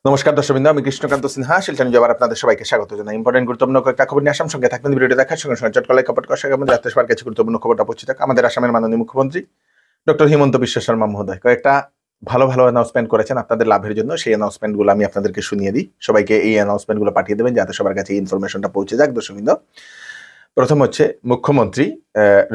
নমস্কার দর্শকবৃন্দ, আমি কৃষ্ণকান্ত সিনহা শিলচর নিউজে আবার আপনাদের সবাইকে স্বাগত জানাই। ইম্পর্টেন্ট গুরুত্বপূর্ণ কয়েকটা খবর নিয়ে আসাম, সঙ্গে থাকবেন ভিডিওটি দেখার সঙ্গে সঙ্গে চটকলাই খবর কষাকে আমাদের রাত্রে সবার কাছে গুরুত্বপূর্ণ খবরটা পৌঁছে থাক। আমাদের আসামের মাননীয় মুখ্যমন্ত্রী ডক্টর হিমন্ত বিশ্ব শর্মা মহোদয় কয়েকটা ভালো ভালো অ্যানাউন্সমেন্ট করেছেন আপনাদের লাভের জন্য। সেই অ্যানাউন্সমেন্টগুলো আমি আপনাদেরকে শুনিয়ে দিই। সবাইকে এই অ্যানাউন্সমেন্টগুলো পাঠিয়ে দেবেন যাতে সবার কাছে এই ইনফরমেশনটা পৌঁছে যাক। দর্শকবৃন্দ, প্রথম হচ্ছে মুখ্যমন্ত্রী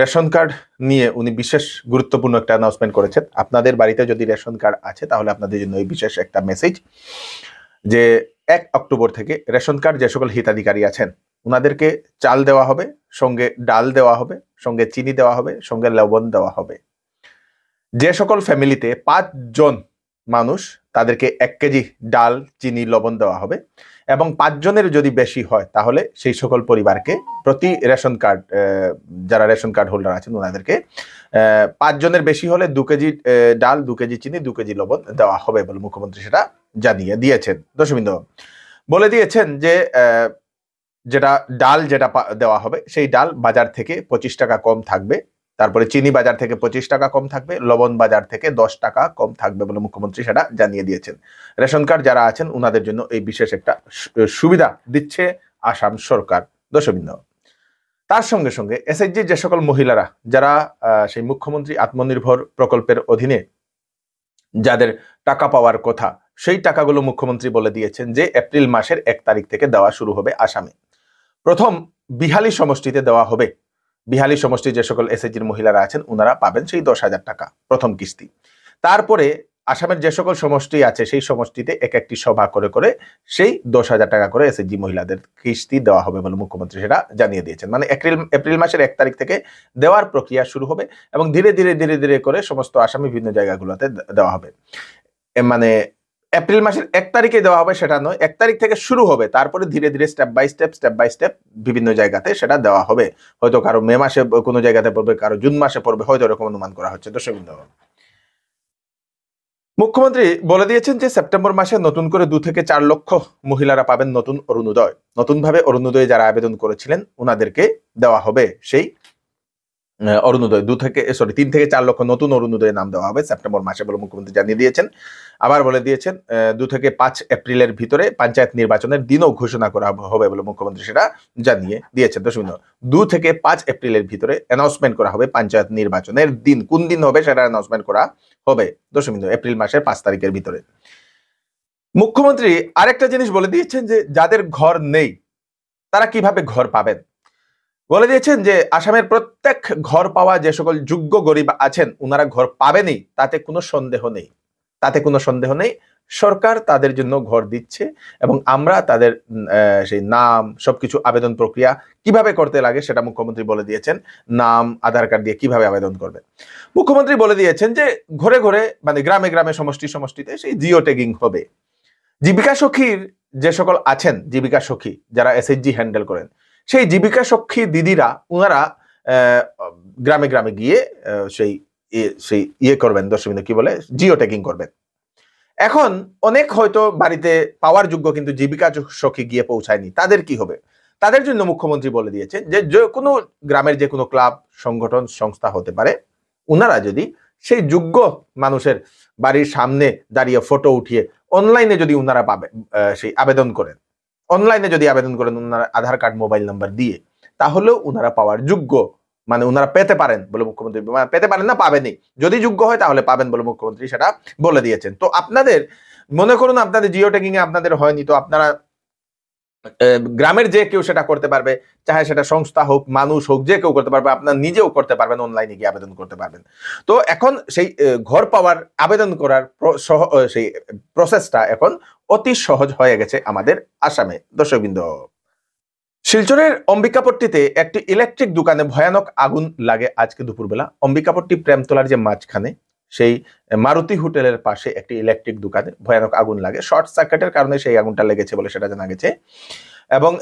রেশন কার্ড নিয়ে উনি বিশেষ গুরুত্বপূর্ণ একটা অ্যানাউন্সমেন্ট করেছেন। আপনাদের বাড়িতে যদি রেশন কার্ড আছে তাহলে আপনাদের জন্য এই বিশেষ একটা মেসেজ যে 1 অক্টোবর থেকে রেশন কার্ড যে সকল হিতাধিকারী আছেন ওনাদেরকে চাল দেওয়া হবে, সঙ্গে ডাল দেওয়া হবে, সঙ্গে চিনি দেওয়া হবে, সঙ্গে লবণ দেওয়া হবে। যে সকল ফ্যামিলিতে 5 জন মানুষ তাদেরকে 1 কেজি ডাল, চিনি, লবণ দেওয়া হবে এবং 5 জনের যদি বেশি হয় তাহলে সেই সকল পরিবারকে প্রতি রেশন কার্ড যারা রেশন কার্ড হোল্ডার আছেন ওনাদেরকে 5 জনের বেশি হলে 2 কেজি ডাল, 2 কেজি চিনি, 2 কেজি লবণ দেওয়া হবে বলে মুখ্যমন্ত্রী সেটা জানিয়ে দিয়েছেন। দর্শকবৃন্দ, বলে দিয়েছেন যে যেটা ডাল যেটা দেওয়া হবে সেই ডাল বাজার থেকে 25 টাকা কম থাকবে, তারপরে চিনি বাজার থেকে 25 টাকা কম থাকবে, লবণ বাজার থেকে 10 টাকা কম থাকবে বলে মুখ্যমন্ত্রী সেটা জানিয়ে দিয়েছেন। রেশন কার্ড যারা আছেন ওনাদের জন্য এই বিশেষ একটা সুবিধা দিচ্ছে আসাম সরকার। দর্শকবৃন্দ, তার সঙ্গে সঙ্গে এসএইচজি যে সকল মহিলারা যারা সেই মুখ্যমন্ত্রী আত্মনির্ভর প্রকল্পের অধীনে যাদের টাকা পাওয়ার কথা সেই টাকাগুলো মুখ্যমন্ত্রী বলে দিয়েছেন যে এপ্রিল মাসের 1 তারিখ থেকে দেওয়া শুরু হবে আসামে। প্রথম বিহালি সমষ্টিতে দেওয়া হবে। বিহালি সমষ্টি যে সকল এসএইচজির মহিলারা আছেন ওনারা পাবেন সেই 10,000 টাকা প্রথম কিস্তি। তারপরে আসামের যে সকল সমষ্টি আছে সেই সমষ্টিতে এক একটি সভা করে করে সেই 10,000 টাকা করে এসএইচজি মহিলাদের কিস্তি দেওয়া হবে বলে মুখ্যমন্ত্রী সেটা জানিয়ে দিয়েছেন। মানে এপ্রিল মাসের 1 তারিখ থেকে দেওয়ার প্রক্রিয়া শুরু হবে এবং ধীরে ধীরে ধীরে ধীরে করে সমস্ত আসামি বিভিন্ন জায়গাগুলোতে দেওয়া হবে। মানে এপ্রিল মাসের 1 তারিখে দেওয়া হবে সেটা নয়, 1 তারিখ থেকে শুরু হবে, তারপরে ধীরে ধীরে স্টেপ বাই স্টেপ বিভিন্ন জায়গাতে সেটা দেওয়া হবে। হয়তো কারো মে মাসে কোনো জায়গাতে পড়বে, কারো জুন মাসে পড়বে, হয়তো এরকম অনুমান করা হচ্ছে। দর্শকবৃন্দ, মুখ্যমন্ত্রী বলে দিয়েছেন যে সেপ্টেম্বর মাসে নতুন করে 2 থেকে 4 লক্ষ মহিলারা পাবেন নতুন অরুণোদয়। নতুনভাবে অরুণোদয়ে যারা আবেদন করেছিলেন ওনাদেরকে দেওয়া হবে সেই অরুণোদয় 3 থেকে 4 লক্ষ নতুন অরুণোদয়ের নাম দেওয়া হবে সেপ্টেম্বর মাসে বলে মুখ্যমন্ত্রী জানিয়ে দিয়েছেন। আবার বলে দিয়েছেন 2 থেকে 5 এপ্রিলের ভিতরে পঞ্চায়েত নির্বাচনের দিনও ঘোষণা করা হবে বলে মুখ্যমন্ত্রী সেটা জানিয়ে দিয়েছেন। দর্শক, 2 থেকে 5 এপ্রিলের ভিতরে অ্যানাউন্সমেন্ট করা হবে পঞ্চায়েত নির্বাচনের দিন, কোন দিন হবে সেটা অ্যানাউন্সমেন্ট করা হবে। দর্শক, এপ্রিল মাসের 5 তারিখের ভিতরে। মুখ্যমন্ত্রী আরেকটা জিনিস বলে দিয়েছেন যে যাদের ঘর নেই তারা কিভাবে ঘর পাবেন। বলে দিয়েছেন যে আসামের প্রত্যেক ঘর পাওয়া যে সকল যোগ্য গরিব আছেন ওনারা ঘর পাবেনই, তাতে কোনো সন্দেহ নেই। সরকার তাদের জন্য ঘর দিচ্ছে এবং আমরা তাদের সেই নাম সবকিছু আবেদন প্রক্রিয়া কিভাবে করতে লাগে সেটা মুখ্যমন্ত্রী বলে দিয়েছেন। নাম, আধার কার্ড দিয়ে কিভাবে আবেদন করবে। মুখ্যমন্ত্রী বলে দিয়েছেন যে ঘরে ঘরে মানে গ্রামে গ্রামে সমষ্টিতে সেই জিও ট্যাগিং হবে। জীবিকা সখীর যে সকল আছেন, জীবিকা সখী যারা এসএইচজি হ্যান্ডেল করেন, সেই জীবিকা সখী দিদিরা ওনারা গ্রামে গ্রামে গিয়ে সেই করবেন। দর্শকবৃন্দ, কি বলে জিও ট্যাগিং করবেন। এখন অনেক হয়তো বাড়িতে পাওয়ার যোগ্য কিন্তু জীবিকা সখী গিয়ে পৌঁছায়নি, তাদের কি হবে? তাদের জন্য মুখ্যমন্ত্রী বলে দিয়েছেন যে কোনো গ্রামের যে কোনো ক্লাব, সংগঠন, সংস্থা হতে পারে, ওনারা যদি সেই যোগ্য মানুষের বাড়ির সামনে দাঁড়িয়ে ফটো উঠিয়ে অনলাইনে যদি ওনারা সেই আবেদন করেন, ওনারা আধার কার্ড, মোবাইল নাম্বার দিয়ে, তাহলেও ওনারা পাওয়ার যোগ্য, মানে ওনারা পেতে পারেন বলে মুখ্যমন্ত্রী, পেতে পারেন না, পাবেনই। যদি যোগ্য হয় তাহলে পাবেন বলে মুখ্যমন্ত্রী সেটা বলে দিয়েছেন। তো আপনাদের মনে করুন আপনাদের জিও ট্যাগিং এ আপনাদের হয়নি, তো আপনারা গ্রামের যে কেউ সেটা করতে পারবে, চাহে সেটা সংস্থা হোক, মানুষ হোক, যে কেউ করতে পারবে, আপনার নিজেও করতে পারবেন, অনলাইনে গিয়ে আবেদন করতে পারবেন। তো এখন সেই ঘর পাওয়ার আবেদন করার সেই প্রসেসটা এখন অতি সহজ হয়ে গেছে আমাদের আসামে। দর্শকবৃন্দ, শিলচরের অম্বিকাপট্টিতে একটি ইলেকট্রিক দোকানে ভয়ানক আগুন লাগে আজকে দুপুরবেলা। অম্বিকাপট্টি প্রেমতলার যে মাঝখানে সেই মারুতি হোটেলের পাশে একটি ইলেকট্রিক দোকানে ভয়ানক আগুন লাগে। শর্ট সার্কিটের কারণে সেই আগুনটা লেগেছে বলে সেটা জানা গেছে এবং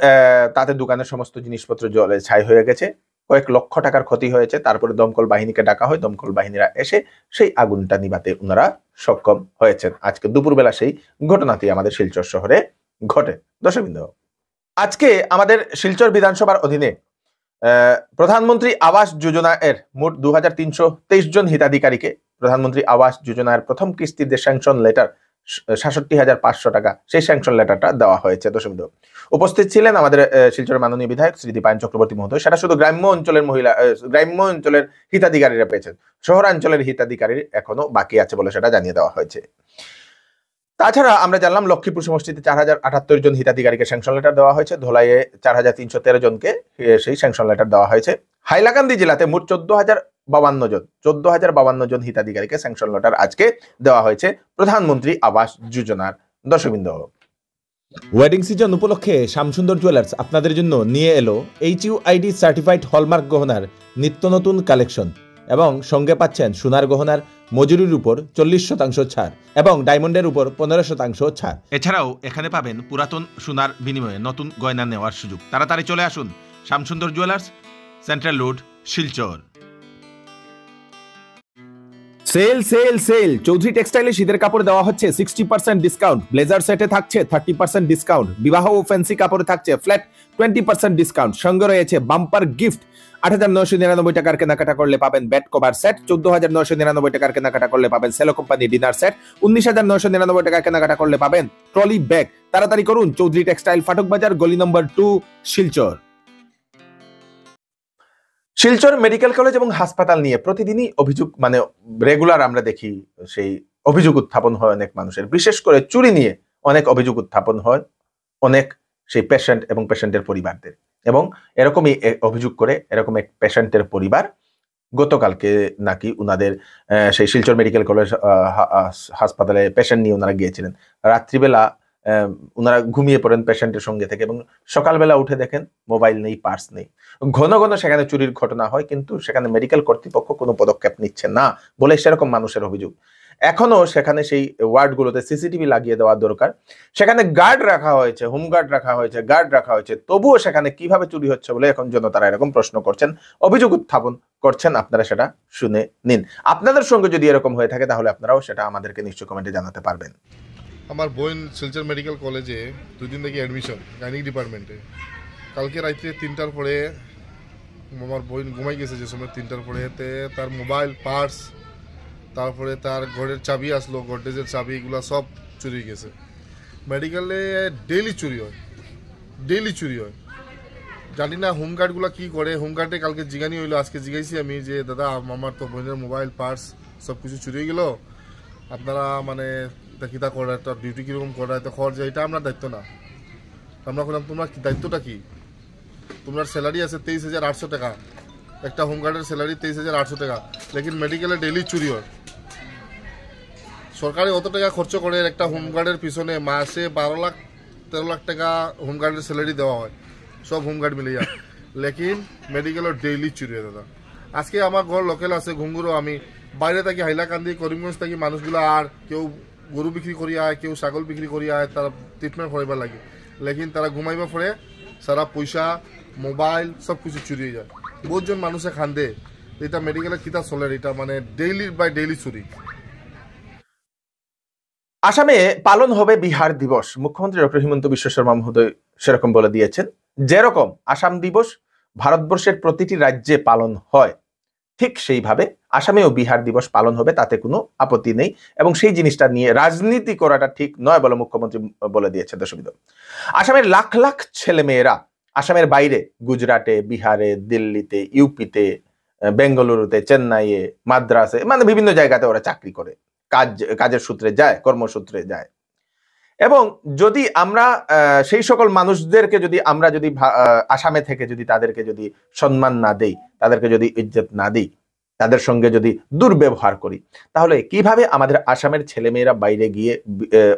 তাতে দোকানের সমস্ত জিনিসপত্র জলে ছাই হয়ে গেছে। কয়েক লক্ষ টাকার ক্ষতি হয়েছে। তারপরে দমকল বাহিনীকে ডাকা হয়, দমকল বাহিনীরা এসে সেই আগুনটা নিভাতে ওনারা সক্ষম হয়েছেন। আজকে দুপুরবেলা সেই ঘটনাটি আমাদের শিলচর শহরে ঘটে। দর্শকবৃন্দ, আজকে আমাদের শিলচর বিধানসভার অধীনে প্রধানমন্ত্রী আবাস যোজনা এর মোট 2323 জন হিতাধিকারীকে প্রধানমন্ত্রী আবাস যোজনার প্রথম কিস্তির যে স্যাংশন লেটার ৬৭,৫০০ টাকা সেই স্যাংশন লেটারটা দেওয়া হয়েছে। দশমিক উপস্থিত ছিলেন আমাদের শিলচরের মাননীয় বিধায়ক শ্রী দীপায়ন চক্রবর্তী মহোদয়। সেটা শুধু গ্রাম্য অঞ্চলের হিতাধিকারীরা পেয়েছেন, শহরাঞ্চলের হিতাধিকারী এখনো বাকি আছে বলে সেটা জানিয়ে দেওয়া হয়েছে। তাছাড়া আমরা জানলাম লক্ষ্মীপুর সমষ্টিতে ৪,০৭৮ জন হিতাধিকারীকে স্যাংশন লেটার দেওয়া হয়েছে, ধোলাইয়ে ৪,৩১৩ জনকে সেই স্যাংশন লেটার দেওয়া হয়েছে। হাইলাকান্দি জেলাতে মোট ১৪,০৫২ জন হিতাধিকারীকে স্যাংশন লেটার আজকে দেওয়া হয়েছে প্রধানমন্ত্রী আবাস যোজনার। দর্শকবৃন্দ, ওয়েডিং সিজন উপলক্ষে শ্যামসুন্দর জুয়েলার্স আপনাদের জন্য নিয়ে এলো HUID সার্টিফাইড হলমার্ক গহনার নিত্য নতুন কালেকশন এবং সঙ্গে পাচ্ছেন সোনার গহনার মজুরির উপর 40% ছাড় এবং ডায়মন্ডের উপর 15% ছাড়। এছাড়াও এখানে পাবেন পুরাতন সোনার বিনিময়ে নতুন গয়না নেওয়ার সুযোগ। তাড়াতাড়ি চলে আসুন Shyamsundar jewellers, central road, Silchar. Sale sale sale! Chowdhury টেক্সটাইলে শীতের কাপড় দেওয়া হচ্ছে 60% ডিসকাউন্ট। ব্লেজার সেটে থাকছে 30% ডিসকাউন্ট। বিবাহ ও ফ্যান্সি কাপড়ে থাকছে ফ্ল্যাট 20% ডিসকাউন্ট। সঙ্গে রয়েছে বাম্পার গিফট। 8,999 টাকার কেনাকাটা করলে পাবেন বেড কভার সেট, 14,999 টাকার কেনাকাটা করলে পাবেন সেলো কোম্পানি ডিনার সেট, 19,999 টাকার কেনাকাটা করলে পাবেন ট্রলি ব্যাগ। তাড়াতাড়ি করুন, চৌধুরী টেক্সটাইল, ফাটক বাজার, গলি নম্বর 2, শিলচর। শিলচর মেডিকেল কলেজ এবং হাসপাতাল নিয়ে প্রতিদিনই অভিযোগ, মানে রেগুলার আমরা দেখি সেই অভিযোগ উত্থাপন হয় অনেক মানুষের, বিশেষ করে চুরি নিয়ে অনেক অভিযোগ উত্থাপন হয় অনেক সেই পেশেন্ট এবং পেশেন্টের পরিবারদের। এবং এরকমই অভিযোগ করে এরকম এক পেশেন্টের পরিবার গতকালকে নাকি উনাদের সেই শিলচর মেডিকেল কলেজ হাসপাতালে পেশেন্ট নিয়ে ওনারা গিয়েছিলেন। রাত্রিবেলা ওনারা ঘুমিয়ে পড়েন পেশেন্টের সঙ্গে থেকে এবং সকালবেলা উঠে দেখেন মোবাইল নেই, পার্স নেই। ঘন ঘন সেখানে চুরির ঘটনা হয়, কিন্তু সেখানে মেডিকেল কর্তৃপক্ষ কোনো পদক্ষেপ নিচ্ছে না বলে সেরকম মানুষের অভিযোগ। এখনো সেখানে সেই ওয়ার্ডগুলোতে সিসিটিভি লাগিয়ে দেওয়া দরকার। সেখানে গার্ড রাখা হয়েছে, হোমগার্ড রাখা হয়েছে, গার্ড রাখা হয়েছে, তবুও সেখানে কিভাবে চুরি হচ্ছে বলে এখন জনতারা এরকম প্রশ্ন করছেন, অভিযোগ উত্থাপন করছেন। আপনারা সেটা শুনে নিন। আপনাদের সঙ্গে যদি এরকম হয়ে থাকে তাহলে আপনারাও সেটা আমাদেরকে নিশ্চয়ই কমেন্টে জানাতে পারবেন। আমার বোন শিলচর মেডিকেল কলেজে 2 দিন থেকে অ্যাডমিশন গাইনিক ডিপার্টমেন্টে। কালকে রাত্রে 3টার পরে আমার বোন ঘুমাই গেছে, যে সময় 3টার পরে তার মোবাইল, পার্স, তারপরে তার ঘরের চাবি আসলো, গডরেজের চাবি, এগুলো সব চুরি গেছে। মেডিকেলে ডেইলি চুরি হয়। জানি না হোমগার্ডগুলো কি করে। হোমগার্ডে কালকে জিগানি হইলো, আজকে জিগাইছি আমি যে দাদা আমার তো বোনের মোবাইল, পার্স সব কিছু চুরি হয়ে গেল, আপনারা মানে কিতা করা, একটা ডিউটি কীরকম করা, এত খরচ, এটা আমরা দায়িত্ব না। আমরা বললাম তোমার দায়িত্বটা কি? তোমার স্যালারি আছে 23,800 টাকা, একটা হোমগার্ডের স্যালারি 23,800 টাকা, লেকিন মেডিকেলে ডেইলি চুরি হয়। সরকারে অত টাকা খরচ করে একটা হোমগার্ডের পিছনে, মাসে 12-13 লাখ টাকা হোমগার্ডের স্যালারি দেওয়া হয়, সব হোমগার্ড মিলিয়া, লেকিন মেডিকেলের ডেইলি চুরি হয় দাদা। আজকে আমার ঘর লোকেল আছে ঘুঙ্গুরো, আমি বাইরে থাকি হাইলাকান্দি, করিমগঞ্জ থাকি, মানুষগুলো আর কেউ গরু বিক্রি করি আয়, কেউ ছাগল বিক্রি করি আয়, তারা ট্রিটমেন্ট করাইবার লাগে, লেকিন তারা ঘুমাইবা পরে সারা পয়সা, মোবাইল সব কিছু চুরি হয়ে যায়। বহুতজন মানুষে খান্দে এটা মেডিকেলে কিতা চলে, এটা মানে ডেইলি বাই ডেইলি চুরি। আসামে পালন হবে বিহার দিবস। মুখ্যমন্ত্রী ডক্টর হিমন্ত বিশ্ব শর্মা মহোদয় সেরকম বলে দিয়েছেন। যেরকম আসাম দিবস ভারতবর্ষের প্রতিটি রাজ্যে পালন হয়, ঠিক সেইভাবে আসামেও বিহার দিবস পালন হবে, তাতে কোনো আপত্তি নেই এবং সেই জিনিসটা নিয়ে রাজনীতি করাটা ঠিক নয় বলে মুখ্যমন্ত্রী বলে দিয়েছে। দর্শক, আসামের লাখ লাখ ছেলে মেয়েরা আসামের বাইরে গুজরাটে, বিহারে, দিল্লিতে, ইউপিতে, বেঙ্গালুরুতে, চেন্নাইয়ে, মাদ্রাসে, মানে বিভিন্ন জায়গাতে ওরা চাকরি করে, কাজের সূত্রে যায়, কর্মসূত্রে যায়। এবং যদি আমরা সেই সকল মানুষদেরকে যদি আমরা যদি আসামে থেকে যদি তাদেরকে যদি সম্মান না দেই, তাদেরকে যদি ইজ্জত না দিই, তাদের সঙ্গে যদি দুর্ব্যবহার করি, তাহলে কিভাবে আমাদের আসামের ছেলেমেয়েরা বাইরে গিয়ে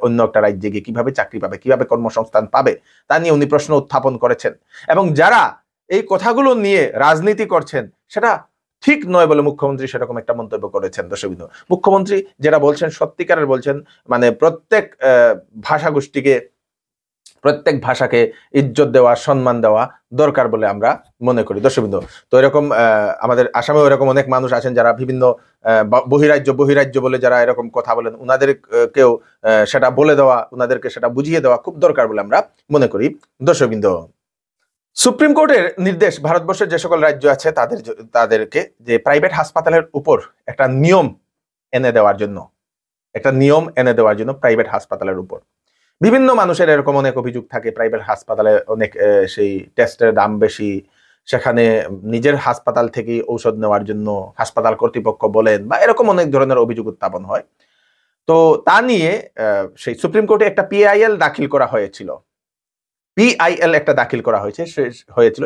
অন্য একটা রাজ্যে গিয়ে কিভাবে চাকরি পাবে, কিভাবে কর্মসংস্থান পাবে, তা নিয়ে উনি প্রশ্ন উত্থাপন করেছেন। এবং যারা এই কথাগুলো নিয়ে রাজনীতি করছেন সেটা ঠিক নয় বলে মুখ্যমন্ত্রী সেরকম একটা মন্তব্য করেছেন। দর্শকবৃন্দ, মুখ্যমন্ত্রী যেটা বলছেন সত্যিকারের বলছেন, মানে প্রত্যেক ভাষাগোষ্ঠীকে, প্রত্যেক ভাষাকে ইজ্জত দেওয়া, সম্মান দেওয়া দরকার বলে আমরা মনে করি। দর্শকবৃন্দ, তো এরকম আমাদের আসামেও এরকম অনেক মানুষ আছেন যারা বিভিন্ন বহিরাজ্য বলে যারা এরকম কথা বলেন, উনাদেরকেও সেটা বলে দেওয়া, উনাদেরকে সেটা বুঝিয়ে দেওয়া খুব দরকার বলে আমরা মনে করি। দর্শকবৃন্দ, সুপ্রিম কোর্টের নির্দেশ ভারতবর্ষের যে সকল রাজ্য আছে তাদেরকে যে প্রাইভেট হাসপাতালের উপর একটা নিয়ম এনে দেওয়ার জন্য, একটা নিয়ম এনে দেওয়ার জন্য প্রাইভেট হাসপাতালের উপর। বিভিন্ন মানুষের এরকম অনেক অভিযোগ থাকে, প্রাইভেট হাসপাতালে অনেক সেই টেস্টের দাম বেশি, সেখানে নিজের হাসপাতাল থেকে ঔষধ নেওয়ার জন্য হাসপাতাল কর্তৃপক্ষ বলেন, বা এরকম অনেক ধরনের অভিযোগ উত্থাপন হয়। তো তা নিয়ে সেই সুপ্রিম কোর্টে একটা পিআইএল দাখিল করা হয়েছিল।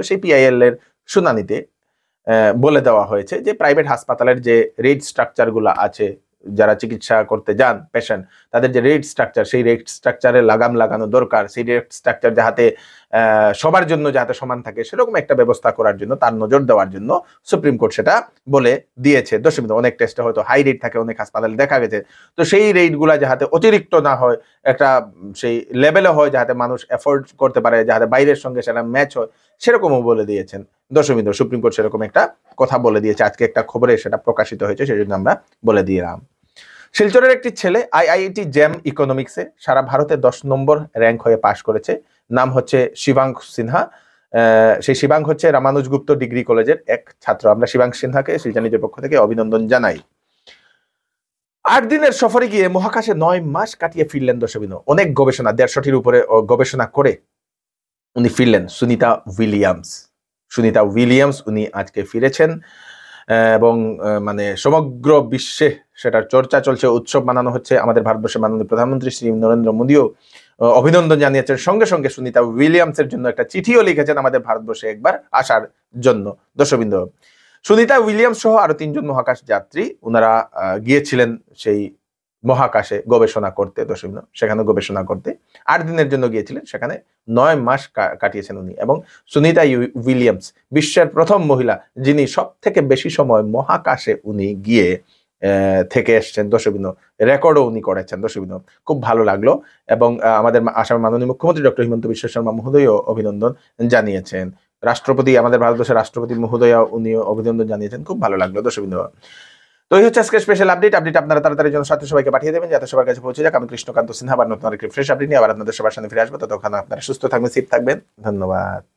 সেই পিআইএল এর শুনানিতে বলে দেওয়া হয়েছে যে প্রাইভেট হাসপাতালের যে রেট স্ট্রাকচার গুলা আছে, যারা চিকিৎসা করতে যান পেশেন্ট, তাদের যে রেট স্ট্রাকচার, সেই রেট স্ট্রাকচারে লাগাম লাগানো দর্কার। সেই রেট স্ট্রাকচার যাতে সবার জন্য যাতে সমান থাকে, সেরকম একটা ব্যবস্থা করার জন্য, তার নজর দেওয়ার জন্য সুপ্রিম কোর্ট সেটা বলে দিয়েছে। দশমিত অনেক টেস্টে হয়তো হাই রেট থাকে, অনেক হাসপাতালে দেখা গেছে। তো সেই রেট গুলা যাতে অতিরিক্ত না হয়, একটা সেই লেভেলে হয় যাতে মানুষ এফোর্ড করতে পারে, যাতে বাইরের সঙ্গে সেটা ম্যাচ হয়, সেরকমও বলে দিয়েছেন দশমিত সুপ্রিম কোর্ট সেরকম একটা কথা বলে দিয়েছে। আজকে একটা খবরে সেটা প্রকাশিত হয়েছে, সেই জন্য আমরা বলে দিলাম। শিলচরের একটি ছেলে আইআইটি জেম ইকোনমিক্সে সারা ভারতে 10 নম্বর র্যাঙ্ক হয়ে পাশ করেছে। নাম হচ্ছে শিবাঙ্গ সিনহা। সেই শিবাঙ্গ হচ্ছে রামানুজগুপ্ত ডিগ্রি কলেজের এক ছাত্র। আমরা শিবাঙ্গ সিনহাকে শিলচর নিজের পক্ষ থেকে অভিনন্দন জানাই। 8 দিনের সফরে গিয়ে মহাকাশে 9 মাস কাটিয়ে ফিরলেন দর্শবিন। অনেক গবেষণা, 150টির উপরে গবেষণা করে উনি ফিরলেন। সুনিতা উইলিয়ামস উনি আজকে ফিরেছেন, এবং মানে সমগ্র বিশ্বে সেটার চর্চা চলছে, উৎসব মানানো হচ্ছে। আমাদের ভারতবর্ষের মাননীয় প্রধানমন্ত্রী শ্রী নরেন্দ্র মোদীও অভিনন্দন জানিয়েছেন। সঙ্গে সঙ্গে সুনিতা উইলিয়ামসের জন্য একটা চিঠিও লিখেছেন আমাদের ভারতবর্ষে একবার আসার জন্য। দর্শকবৃন্দ, সুনিতা উইলিয়ামস সহ আরো 3 জন মহাকাশ যাত্রী, ওনারা গিয়েছিলেন সেই মহাকাশে গবেষণা করতে। দর্শকবৃন্দ, সেখানে গবেষণা করতে 8 দিনের জন্য গিয়েছিলেন, সেখানে 9 মাস কাটিয়েছেন উনি। এবং সুনিতা উইলিয়ামস বিশ্বের প্রথম মহিলা যিনি সব থেকে বেশি সময় মহাকাশে উনি গিয়ে থেকে এসছেন। দর্শকবৃন্দ, রেকর্ডও উনি করেছেন। দর্শকবৃন্দ, খুব ভালো লাগলো। এবং আমাদের আসামের মাননীয় মুখ্যমন্ত্রী ডক্টর হিমন্ত বিশ্ব শর্মা মহোদয়ও অভিনন্দন জানিয়েছেন। রাষ্ট্রপতি, আমাদের ভারতবর্ষের রাষ্ট্রপতি মহোদয়া উনিও অভিনন্দন জানিয়েছেন। খুব ভালো লাগলো দর্শকবৃন্দ। তো এই হচ্ছে আজকে স্পেশাল আপডেট। আপনারা তাড়াতাড়ি জন্য সাথে সবাইকে পাঠিয়ে দেবেন যাতে সবার কাছে পৌঁছে যাক। আমি কৃষ্ণকান্ত সিনহা আবার নতুন আরেকটি ফ্রেশ আপডেট নিয়ে আবার আপনাদের সবার সামনে ফিরে আসবো। ততক্ষণ আপনারা সুস্থ থাকবেন, সেফ থাকবেন। ধন্যবাদ।